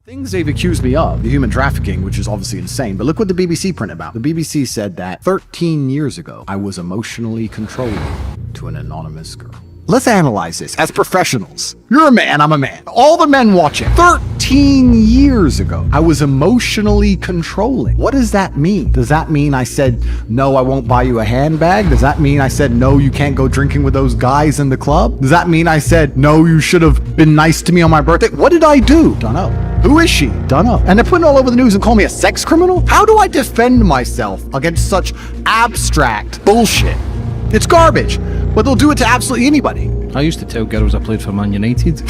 Things they've accused me of, the human trafficking, which is obviously insane, but look what the BBC print about. The BBC said that 13 years ago, I was emotionally controlling to an anonymous girl. Let's analyze this as professionals. You're a man, I'm a man. All the men watching. 13 years ago, I was emotionally controlling. What does that mean? Does that mean I said, no, I won't buy you a handbag? Does that mean I said, no, you can't go drinking with those guys in the club? Does that mean I said, no, you should have been nice to me on my birthday? What did I do? Don't know. Who is she? Don't know. And they're putting it all over the news and calling me a sex criminal? How do I defend myself against such abstract bullshit? It's garbage, but they'll do it to absolutely anybody. I used to tell girls I played for Man United. Take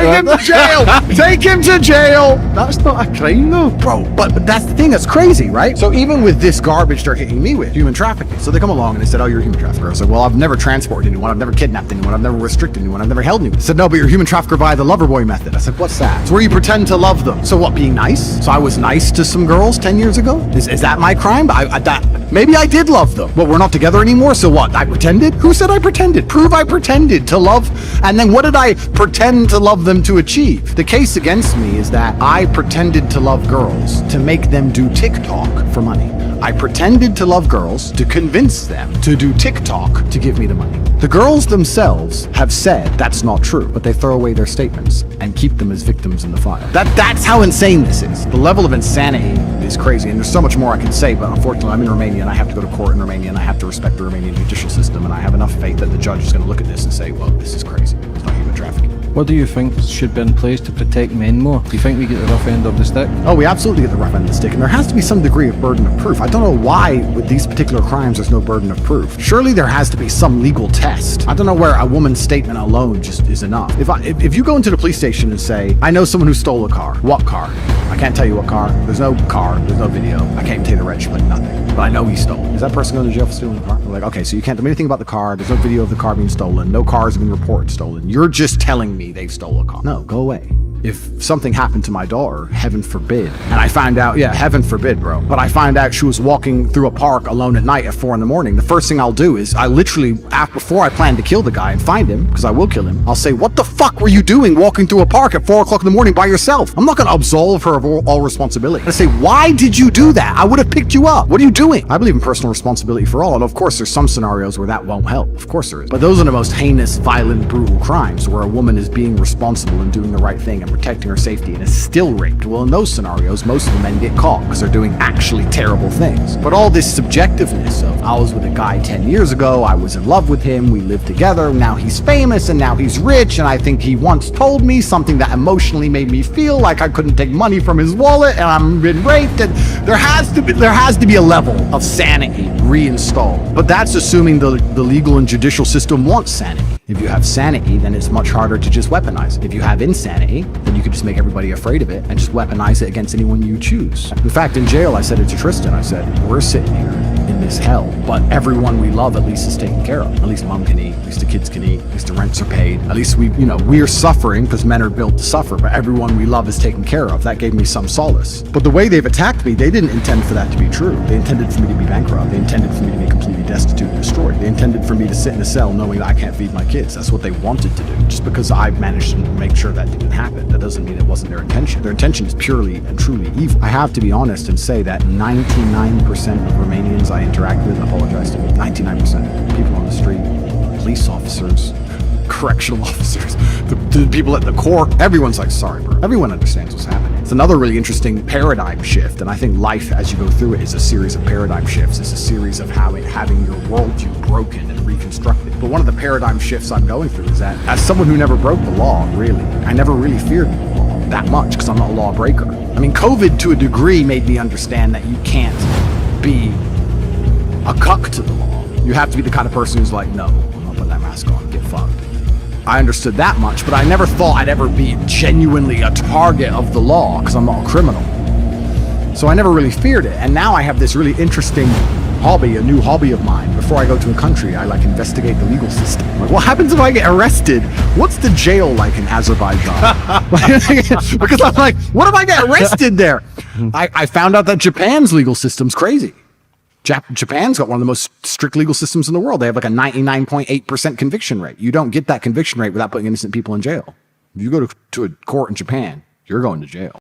him to jail! Take him to jail! That's not a crime though. Bro, but that's the thing, that's crazy, right? So even with this garbage they're hitting me with, human trafficking. So they come along and they said, oh, you're a human trafficker. I said, well, I've never transported anyone, I've never kidnapped anyone, I've never restricted anyone, I've never held anyone. They said, no, but you're a human trafficker by the lover boy method. I said, what's that? It's where you pretend to love them. So what, being nice? So I was nice to some girls 10 years ago? Is that my crime? Maybe I did love them. But we're not together anymore, so what? I pretended? Who said I pretended? Prove I pretended to love, and then what did I pretend to love them to achieve? The case against me is that I pretended to love girls to make them do TikTok for money. I pretended to love girls to convince them to do TikTok to give me the money. The girls themselves have said that's not true, but they throw away their statements and keep them as victims in the file. That's how insane this is. The level of insanity is crazy, and there's so much more I can say, but unfortunately I'm in Romania and I have to go to court in Romania and I have to respect the Romanian judicial system, and I have enough faith that the judge is going to look at this and say, well, this is crazy. It's not human trafficking. What do you think should be in place to protect men more? Do you think we get the rough end of the stick? Oh, we absolutely get the rough end of the stick, and there has to be some degree of burden of proof. I don't know why with these particular crimes there's no burden of proof. Surely there has to be some legal test. I don't know where a woman's statement alone just is enough. If you go into the police station and say, I know someone who stole a car. What car? I can't tell you what car. There's no car. There's no video. I can't even tell you the reg plate, nothing. But I know he stole. Is that person going to jail for stealing a car? They're like, okay, so you can't tell me anything about the car. There's no video of the car being stolen. No cars have been reported stolen. You're just telling me they stole a car. No, go away. If something happened to my daughter, heaven forbid, and I find out, yeah, heaven forbid, bro, but I find out she was walking through a park alone at night at 4 in the morning, the first thing I'll do is I literally, before I plan to kill the guy and find him, because I will kill him, I'll say, what the fuck were you doing walking through a park at 4 o'clock in the morning by yourself? I'm not going to absolve her of all responsibility. I say, why did you do that? I would have picked you up. What are you doing? I believe in personal responsibility for all, and of course there's some scenarios where that won't help. Of course there is. But those are the most heinous, violent, brutal crimes, where a woman is being responsible and doing the right thing and protecting her safety and is still raped. Well, in those scenarios, most of the men get caught because they're doing actually terrible things. But all this subjectiveness of, I was with a guy 10 years ago, I was in love with him, we lived together, now he's famous and now he's rich, and I think he once told me something that emotionally made me feel like I couldn't take money from his wallet and I'm been raped, and there has to be a level of sanity reinstalled. But that's assuming the legal and judicial system wants sanity. If you have sanity, then it's much harder to just weaponize it. If you have insanity, then you can just make everybody afraid of it and just weaponize it against anyone you choose. In fact, in jail, I said it to Tristan. I said, we're sitting here in this hell, but everyone we love at least is taken care of. At least mom can eat, at least the kids can eat, at least the rents are paid. At least we're suffering because men are built to suffer, but everyone we love is taken care of. That gave me some solace. But the way they've attacked me, they didn't intend for that to be true. They intended for me to be bankrupt. They intended for me to be completely destitute and destroyed. They intended for me to sit in a cell knowing that I can't feed my kids. That's what they wanted to do. Just because I managed to make sure that didn't happen, that doesn't mean it wasn't their intention. Their intention is purely and truly evil. I have to be honest and say that 99% of Romanians I interact with apologize to me. 99%. People on the street, police officers, correctional officers, the people at the court, everyone's like, sorry, bro. Everyone understands what's happening. It's another really interesting paradigm shift, and I think life as you go through it is a series of paradigm shifts. It's a series of having your worldview broken and reconstructed. But one of the paradigm shifts I'm going through is that as someone who never broke the law, really, I never really feared the law that much because I'm not a lawbreaker. I mean, COVID to a degree made me understand that you can't be a cuck to the law. You have to be the kind of person who's like, no, I'm not putting that mask on, get fucked. I understood that much, but I never thought I'd ever be genuinely a target of the law because I'm not a criminal. So I never really feared it. And now I have this really interesting hobby, a new hobby of mine. Before I go to a country, I investigate the legal system. Like, what happens if I get arrested? What's the jail like in Azerbaijan? Because I'm like, what if I get arrested there? I found out that Japan's legal system's crazy. Japan's got one of the most strict legal systems in the world. They have like a 99.8% conviction rate. You don't get that conviction rate without putting innocent people in jail. If you go to a court in Japan, you're going to jail.